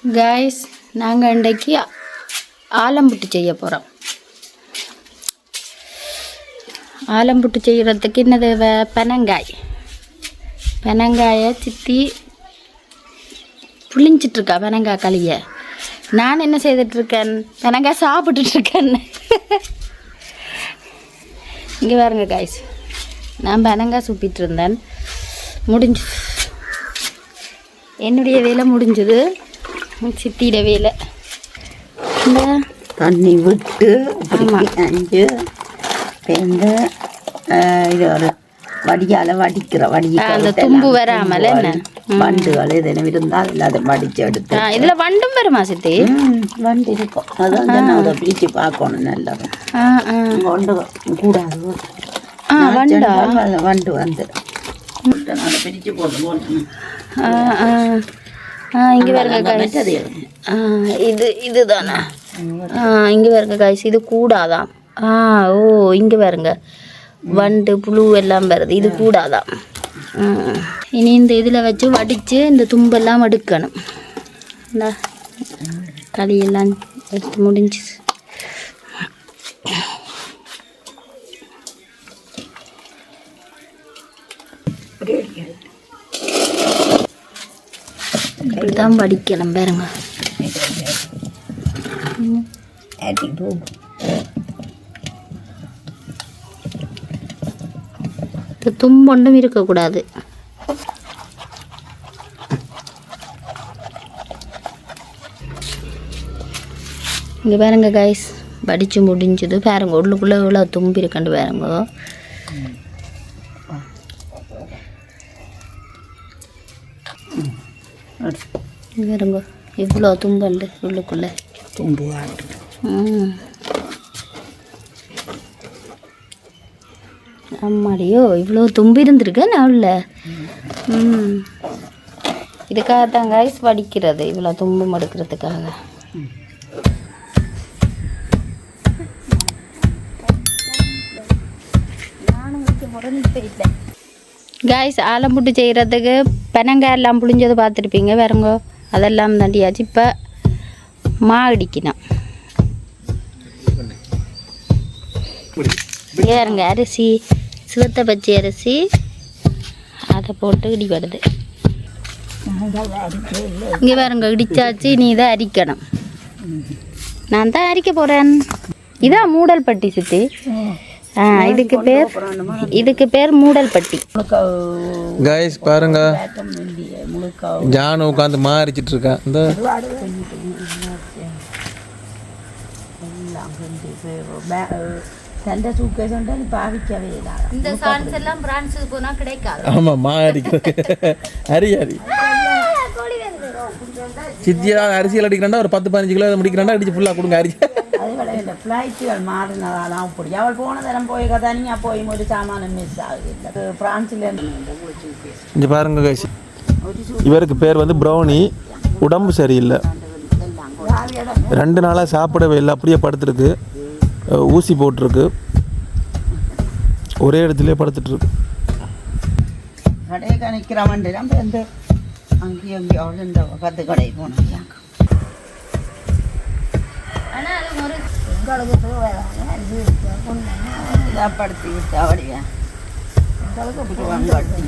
Guys, நாங்கள் இன்றைக்கு ஆலம்புட்டு செய்ய போகிறோம். ஆலம்புட்டு செய்கிறதுக்கு என்ன தேவை? பெனங்காயை சித்தி புளிஞ்சிட்ருக்கா. பெனங்காய் களியை நான் என்ன செய்துட்ருக்கேன்? பெனங்காய் சாப்பிட்டுட்ருக்கேன். இங்கே பாருங்க கைஸ், நான் பெனங்காய் சூப்பிட்டு இருந்தேன். முடிஞ்சு என்னுடைய வேலை முடிஞ்சது. சித்தியிட வேலை இந்த தண்ணி விட்டு அஞ்சு பேருந்து இது ஒரு வடியால் அந்த தும்பு வராமல் என்ன வண்டுகள் இதெல்லாம் இருந்தால் எல்லாத்தையும் வடிச்சு எடுத்து இதில் வண்டும் வருமா சித்தி? வண்டு இருக்கும். அதான் அதை பிரித்து பார்க்கணும். நல்லது வண்டு கூடாது. வண்டு வந்து பிரித்து போட்டு இங்கே பாருங்க காய்ஸ், இதுதானே இங்கே பாருங்க காய்ஸ், இது கூடாதான். ஓ இங்கே பாருங்க வண்டு புழு எல்லாம் வருது, இது கூடாதான். இனி இந்த இதில் வச்சு வடித்து இந்த தும்பெல்லாம் எடுக்கணும். இந்த களியெல்லாம் எடுத்து முடிஞ்சு இப்படிதான் வடிக்கலாம் பாருங்க. தும்பொண்டும் இருக்கக்கூடாது. இங்கே பாருங்க கைஸ், வடித்து முடிஞ்சது. பாருங்க உள்ளுக்குள்ளே இவ்வளோ தும்பி இருக்கண்டு பாருங்க. பாருங்க இவ்வளோ தும்பண்டு உள்ளுக்குள்ளே தும்பு. அம்மாடியோ இவ்வளோ தும்பி இருந்திருக்கேன் நான் உள்ள. இதுக்காகத்தான் கைஸ் வடிக்கிறது, இவ்வளோ தும்பு மடுக்கிறதுக்காக. கைஸ், ஆலம்புட்டு செய்கிறதுக்கு பெனங்காய் எல்லாம் புளிஞ்சது பார்த்துருப்பீங்க. வேறங்க அதெல்லாம் தண்டியாச்சு. இப்போ மா அடிக்கணும். வேறுங்க அரிசி, சிவத்தை பச்சை அரிசி, அதை போட்டு இடிப்படுது. இங்கே வேறுங்க இடிச்சாச்சு. நீ தான் அரிக்கணும். நான் தான் அரிக்க போகிறேன். இதான் மூடல் பட்டி சித்தி. இதுக்கு பேர் மூடல் பட்டி. கைஸ் பாருங்க, ஜானு உட்காந்து மாறிச்சிட்டு இருக்கேன். ஆமா மாறிக்கிறது அரியாரி சித்தியா அரிசியில் அடிக்கிறா ஒரு 10-15 கிலோ முடிக்கிறாண்டா அடிச்சு ஃபுல்லாக கொடுங்க அரிசி. ஃப்ளைட்டுகள் மாறினதால் அப்படி அவள் போன தரம் போய் தனியாக போய் ஒரு சாமானம் மிஸ் ஆகுது. பிரான்ஸில் இங்கே பாருங்க கைஸ், இவருக்கு பேர் வந்து ப்ரௌனி. உடம்பு சரியில்லை, 2 நாளாக சாப்பிடவே இல்லை. அப்படியே படுத்துருக்கு, ஊசி போட்டிருக்கு, ஒரே இடத்துலேயே படுத்துட்ருக்கு. கடையை கணிக்கிற வண்டிலாம் வந்து அங்கேயும் அங்கேயும் இந்த 10 கடை போனோம். படுத்தி விட்டு அப்படியா கட்டி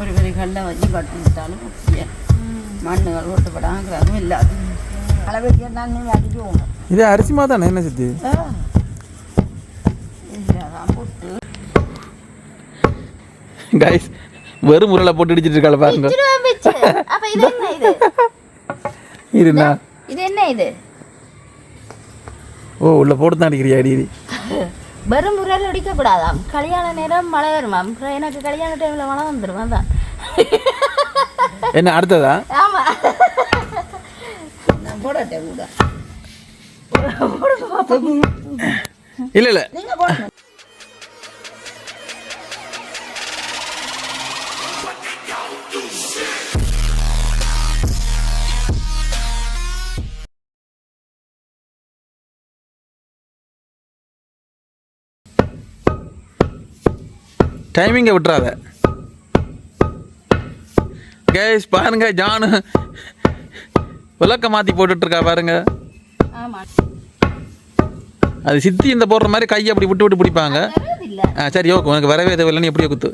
ஒரு பெரிய கல்லை வச்சு கட்டி விட்டாலும் மண்ணுகள் ஓட்டுப்படாங்கிறதும் இல்லாது அளவுக்கு தண்ணி அடிக்கும். இது அரிசிமா தானே என்ன சித்தி? போட்டு கைஸ் வெறும் முறையில் போட்டு இடிச்சிட்டு இருக்காள் பாருங்க. இது என்ன இது? ஓ உள்ள போட்டு தான் அடிக்கிறியா? அடி வெறும் முறையில் அடிக்கக்கூடாதாம். கல்யாண நேரம் மழை வருமாம். எனக்கு கல்யாண டைமில் மழை வந்துடும். அதான் என்ன அடுத்ததா? ஆமா போடட்டே கூட இல்லை இல்லை டைமிங்கை விட்டுறாத. கைஸ் பாருங்க, ஜானு விளக்க மாற்றி போட்டுட்ருக்கா பாருங்க. ஆமாம், அது சித்தி இந்த போடுற மாதிரி கையை அப்படி விட்டு விட்டு பிடிப்பாங்க. இல்லை சரி ஓகே, உனக்கு வரவே தேவையில்லை, நீ எப்படியோ குத்து.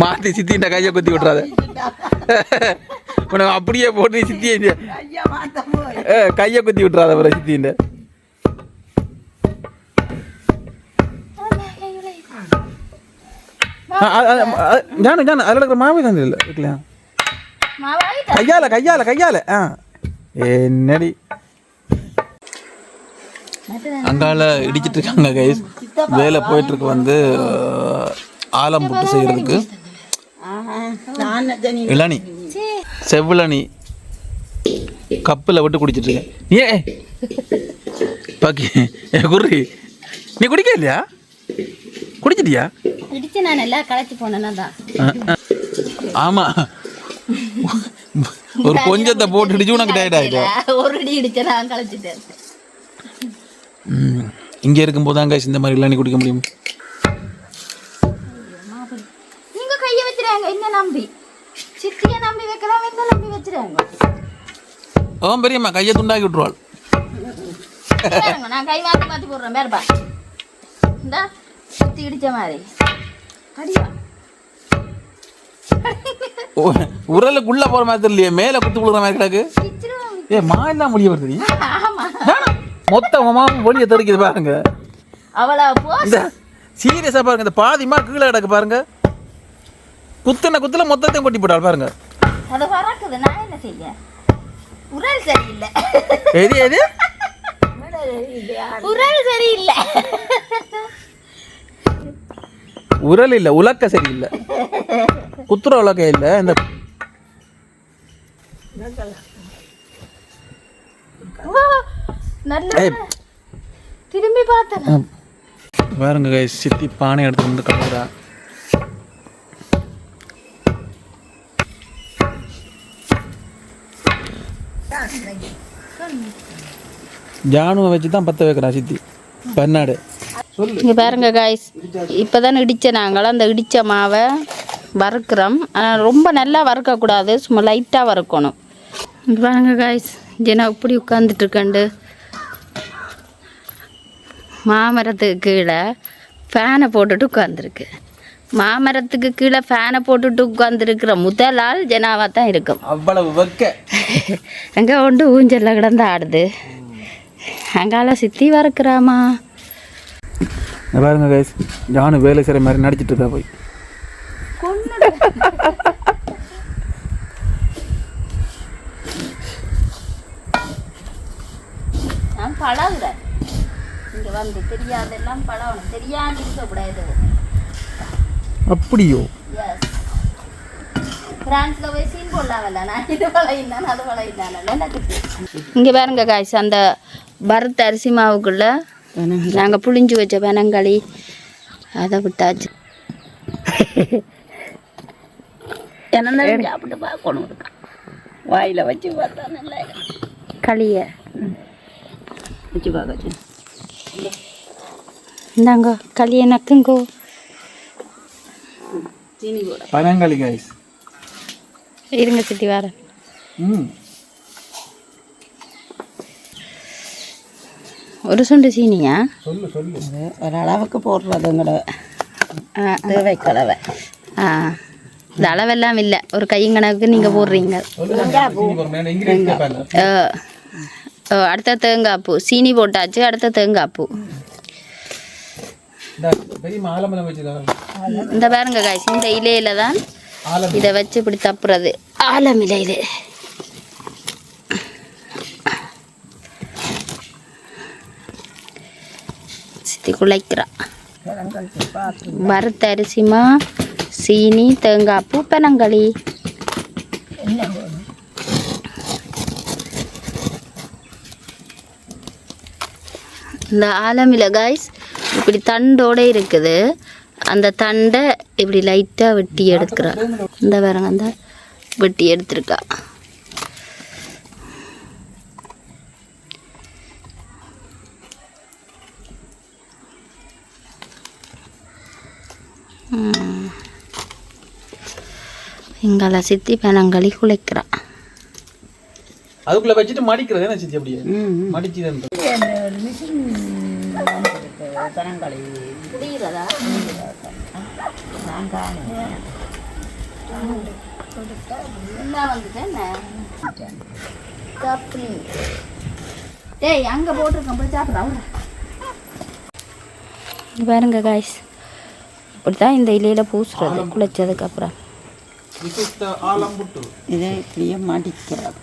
மாற்றி சித்தி இந்த கையை குத்தி விட்றாத. உனக்கு அப்படியே போட்டு சித்தியை கையை குத்தி விட்றாத வர சித்தின்ற. ஜானு ஜானு அதில் இருக்கிற மாவே தான் இல்லை இருக்கலாம். கையால் கையால் கையால் என்னடி அங்கால இடிச்சிட்டு இருக்காங்க கைஸ். வேலை போயிட்டுருக்கு வந்து ஆலம் புட்டு செய்கிறதுக்கு. இளநி செவ்விளநி கப்பில் விட்டு குடிச்சிட்ருக்கேன். ஏ பாக்கி குர்ரி நீ குடிக்க இல்லையா? குடிச்சிட்டியா? இடிச்சு நான் எல்லாம் களைச்சி போனேன்னா தான். ஆமாம், ஒரு கொஞ்சத்தை போட்டு இடிச்சு உனக்கு டயர்ட் ஆகிடும். ஒரு அடி இடிச்சு நான் களைச்சிட்டேன். இங்கே இருக்கும்போது தான் கைஸ் இந்த மாதிரி இளநி குடிக்க முடியும். நீங்க கையை வச்சிருங்க, என்ன நம்பி சித்தியை நம்பி வைக்கலாம், என்ன நம்பி வச்சிருங்க. பெரியம்மா கையை துண்டாக்கி விட்டுருவாள். நான் கை மாற்றி மாற்றி போடுறேன் பேருப்பா. இந்த சுத்தி இடிச்ச மாதிரி அடியா உரலுக்குள்ள போற மாதிரி தெரியலையே, மேல குத்து விழுற மாதிரி கிடக்கு. ஏ மாயெல்லாம் முடிய வருது. மொத்தமா வெளியே தெறிக்குது பாருங்க. அவளா இந்த சீரியஸா பாருங்க, இந்த பாதிமா கீழே கிடக்கு பாருங்க. குத்துல மொத்தத்தையும் கொட்டி போட்டாள் பாருங்க. அது பறக்குது, நான் என்ன செய்ய? உரல் சரியில்லை. எது எது உரல் சரியில்லை. உரல் இல்ல, உலக்க சரியில்லை. குத்துற உலக்க இல்லை. இந்த திரும்பி பார்த்தேன் பாருங்க கைஸ், சித்தி பானை எடுத்து வந்து கட்டுறா. ஜானுவை வச்சு தான் பற்ற வைக்கிறா சித்தி பன்னாடு. இங்கே பாருங்க காய்ஸ், இப்போ தானே இடித்த நாங்கள் அந்த இடித்த மாவை வறுக்கிறோம். ஆனால் ரொம்ப நல்லா வறுக்கக்கூடாது, சும்மா லைட்டாக வறுக்கணும். இங்கே பாருங்க காய்ஸ், ஜனா இப்படி உட்காந்துட்ருக்கண்டு மாமரத்துக்கு கீழே ஃபேனை போட்டுட்டு உட்காந்துருக்கு. மாமரத்துக்கு கீழே ஃபேனை போட்டுட்டு உட்காந்துருக்கிற முதல் ஆள் ஜனாவாக தான் இருக்கும். அவ்வளவு வைக்க அங்கே ஒன்று ஊஞ்சலில் கிடந்து ஆடுது. அங்கால சித்தி வறுக்கிறாமா. பாருங்க கைஸ், ஜானு வேலை செய்கிற மாதிரி நடிச்சிட்டு இருக்கா போய். நான் பழகுறேன் இங்கே வந்து, தெரியாதெல்லாம் பழகணும், தெரியாமல் இருக்கக்கூடாது. அப்படியோ? எஸ், ஃப்ரான்ஸில் போய் சீன் போடலாமல்ல, நான் இது பழகினான் அது பழகினானல்ல. இங்கே பாருங்க காய்ஸ், அந்த வறுத்த அரிசி மாவுக்குள்ளே நாங்கள் புளிஞ்சு வச்ச பனங்களி அதை விட்டாச்சு. என்ன சாப்பிட்டு பார்க்கணும், வாயில் வச்சு பார்த்தா நல்லா களியை வச்சு பார்க்க. இந்தாங்க களியை நக்குங்கோ. பனங்களி கைஸ், இருங்க சித்தி வரேன். ஒரு சுண்டு சீனியா? சொல்லு சொல்லு. ஒரு அளவுக்கு போடுறதுங்கட தேவை கலவை. இந்த அளவெல்லாம் இல்லை, ஒரு கையங்கணக்கு நீங்கள் போடுறீங்க. அடுத்த தேங்காய் பூ சீனி போட்டாச்சு. அடுத்த தேங்காய் பூ இந்த பாருங்க காய்ச்சி, இந்த இலையில தான் இதை வச்சு இப்படி தப்புறது. ஆலம் இலை இது. சித்தி குழைக்கிறா. வறுத்த அரிசிமா, சீனி, தேங்காய் பூ, பனங்களி. இந்த ஆலமில காய்ஸ் இப்படி தண்டோட இருக்குது. அந்த தண்டை இப்படி லைட்டாக வெட்டி எடுக்கிறா. இந்த பாருங்க, அந்த வெட்டி எடுத்துருக்கா. எங்களை சித்தி பனங்களி குழைக்கிறா. அதுக்குள்ள வச்சுட்டு மடிக்கிறது என்ன செஞ்சு அப்படியே மடிச்சு தான் மிஷின் தனங்களை புரியுறதா நான் காணேன் என்ன வந்துட்டு என்ன கப்னி டேய் அங்கே போட்டிருக்கேன் போய் சாப்பிட்றா பாருங்க காய்ஸ் இப்படி தான் இந்த இலையில் பூசுறது குளிச்சதுக்கப்புறம் இதை இப்படியே மடிக்கிறது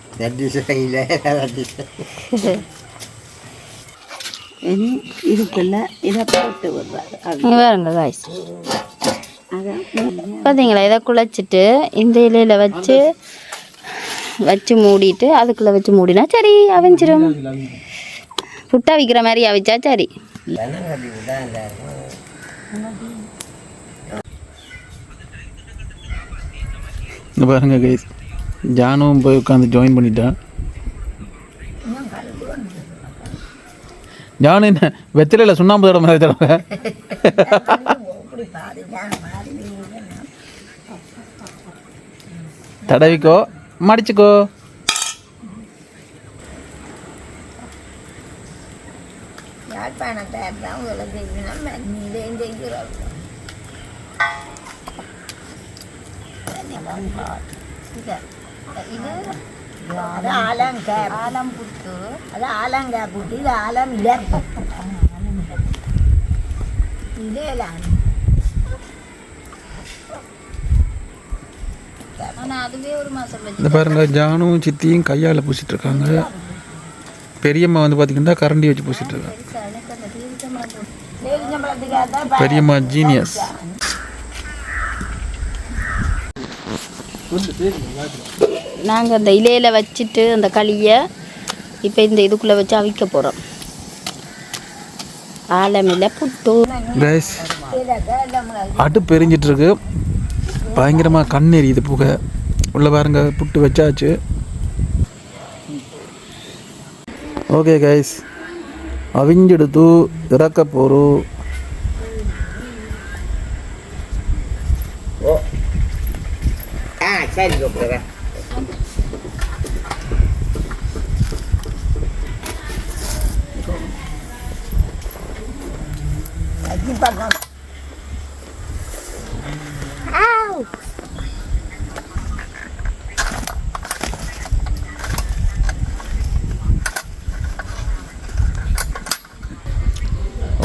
இனி இதுக்குள்ள இதை போட்டு விடுறாரு இங்கே பாருங்க காய்ஸ் பார்த்தீங்களா இதை குழச்சிட்டு இந்த இலையில் வச்சு மூடிட்டு அதுக்குள்ளே வச்சு மூடினா சரி அவிஞ்சிரும் புட்டா விற்கிற மாதிரி அவிச்சா சரி இங்கே பாருங்க கைஸ் ஜானுவும் போய் உட்காந்து ஜாயின் பண்ணிட்டான். ஜானு என்ன வெத்திலையில் சுண்ணாம்பு தடவை மாதிரி தடவை தடவிக்கோ மடிச்சுக்கோ. அது ஆலம் புட்டு அது ஆலங்காய் புட்டு இது ஆலம் அதுவே ஒரு மாதம் இந்த பாருங்க ஜானுவும் சித்தியும் கையால் பூசிட்டு இருக்காங்க. பெரியம்மா வந்து பார்த்தீங்கன்னா கரண்டி வச்சு பூசிட்டு இருக்காங்க. பெரியம்மா ஜீனியஸ். நாங்கள் அந்த இலையில் வச்சுட்டு அந்த களியை இப்போ இந்த இதுக்குள்ளே வச்சு அவிக்க போகிறோம். ஆலமில்லை புட்டு கைஸ் அடுப்பு எரிஞ்சிட்டு இருக்கு. பயங்கரமாக கண் எரியுது புகை. உள்ள பாருங்க புட்டு வச்சாச்சு. ஓகே கைஸ் அவிஞ்செடுத்து இறக்க போகிறோம். சரி கூப்பிடுறேன்.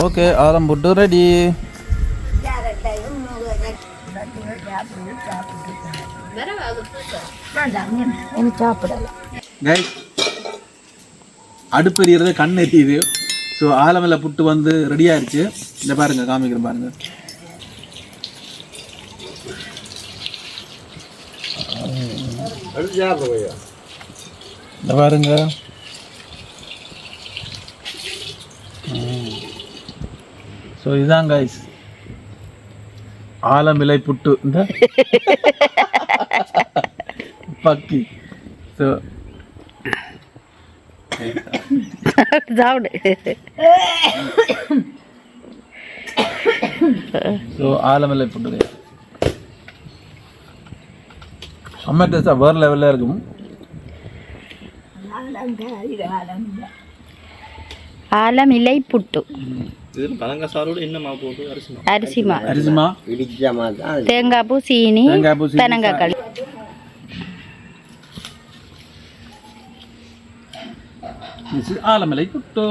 ஓகே ஆலம் புட்டு ரெடி. கைஸ் அடுப்பு எரியறது கண் எரியுது. ஸோ ஆலமில் புட்டு வந்து ரெடி ஆயிடுச்சு. இந்த பாருங்க காமிக்கிறேன் பாருங்க. இந்த பாருங்க ஸோ இதுதான் கைஸ் ஆலமிலை புட்டு. இந்த பக்கி. ஸோ ஸோ ஆலமிலை புட்டு செம்ம டேஸ்டாக வேறு லெவலில் இருக்கும். ஆலமிலை புட்டு அரிசிமா தேங்காய் பூ சீனி தெனங்காய் களி. ஆலமிலை புட்டு.